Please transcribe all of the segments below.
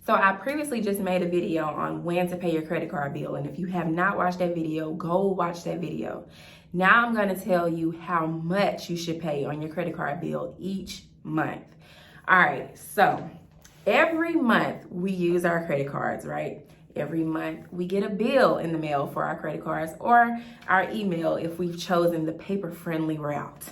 So I previously just made a video on when to pay your credit card bill. And if you have not watched that video, go watch that video. Now I'm going to tell you how much you should pay on your credit card bill each month. All right, so every month we use our credit cards, right? Every month we get a bill in the mail for our credit cards or our email if we've chosen the paper-friendly route.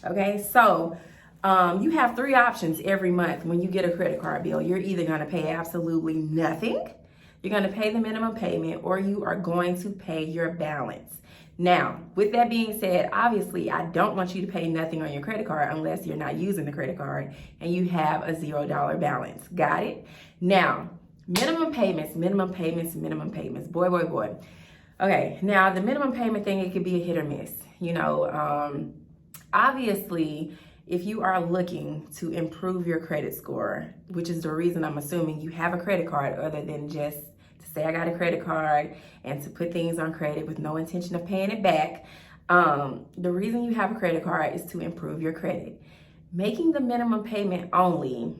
Okay, so you have three options every month when you get a credit card bill. You're either going to pay absolutely nothing, you're going to pay the minimum payment, or you are going to pay your balance. Now, with that being said, obviously, I don't want you to pay nothing on your credit card unless you're not using the credit card and you have a $0 balance. Got it? Now, minimum payments. Boy, boy, boy. Okay, now the minimum payment thing, it could be a hit or miss. You know, obviously, if you are looking to improve your credit score, which is the reason I'm assuming you have a credit card other than just to say I got a credit card and to put things on credit with no intention of paying it back, the reason you have a credit card is to improve your credit. Making the minimum payment only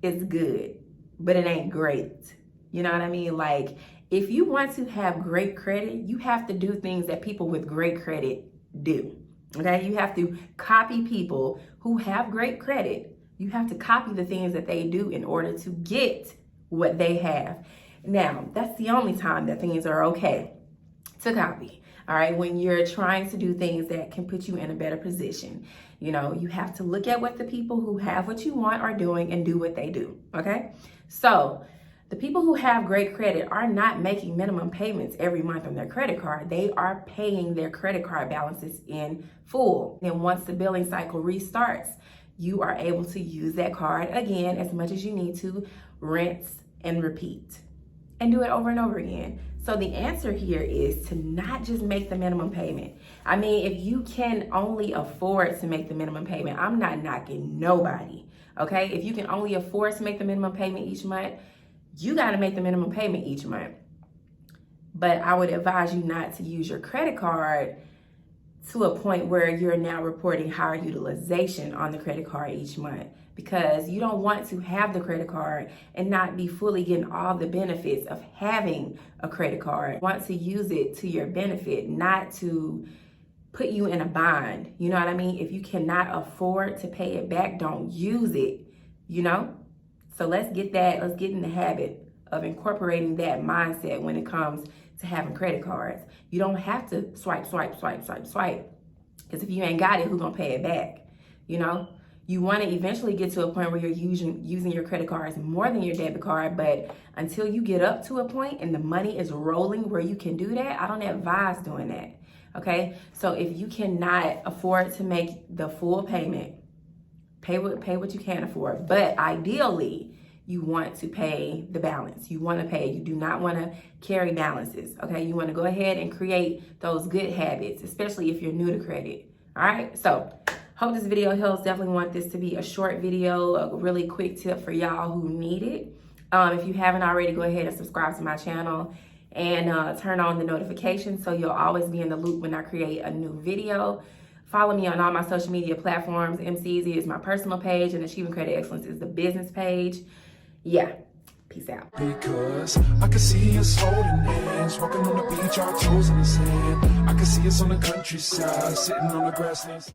is good, but it ain't great. You know what I mean? Like, if you want to have great credit, you have to do things that people with great credit do. Okay, you have to copy people who have great credit. You have to copy the things that they do in order to get what they have. Now, that's the only time that things are okay to copy. All right, when you're trying to do things that can put you in a better position, you know, you have to look at what the people who have what you want are doing and do what they do. Okay, so the people who have great credit are not making minimum payments every month on their credit card. They are paying their credit card balances in full. And once the billing cycle restarts, you are able to use that card again as much as you need to, rinse and repeat, and do it over and over again. So the answer here is to not just make the minimum payment. I mean, if you can only afford to make the minimum payment, I'm not knocking nobody, okay? If you can only afford to make the minimum payment each month, you got to make the minimum payment each month. But I would advise you not to use your credit card to a point where you're now reporting higher utilization on the credit card each month, because you don't want to have the credit card and not be fully getting all the benefits of having a credit card. You want to use it to your benefit, not to put you in a bind. You know what I mean? If you cannot afford to pay it back, don't use it, you know? So let's get in the habit of incorporating that mindset when it comes to having credit cards. You don't have to swipe. Because if you ain't got it, who's gonna pay it back? You know? You wanna eventually get to a point where you're using your credit cards more than your debit card, but until you get up to a point and the money is rolling where you can do that, I don't advise doing that, okay? So if you cannot afford to make the full payment, pay what you can afford, but ideally you want to pay the balance. You want to pay. You do not want to carry balances. Okay, you want to go ahead and create those good habits, especially if you're new to credit. All right, so hope this video helps. Definitely want this to be a short video, a really quick tip for y'all who need it. If you haven't already, go ahead and subscribe to my channel and turn on the notifications so you'll always be in the loop when I create a new video. Follow me on all my social media platforms. MCZ is my personal page and Achieving Credit Excellence is the business page. Yeah, peace out. Because I can see us holding hands, walking on the beach, our toes in the sand. I can see us on the countryside, sitting on the grasslands.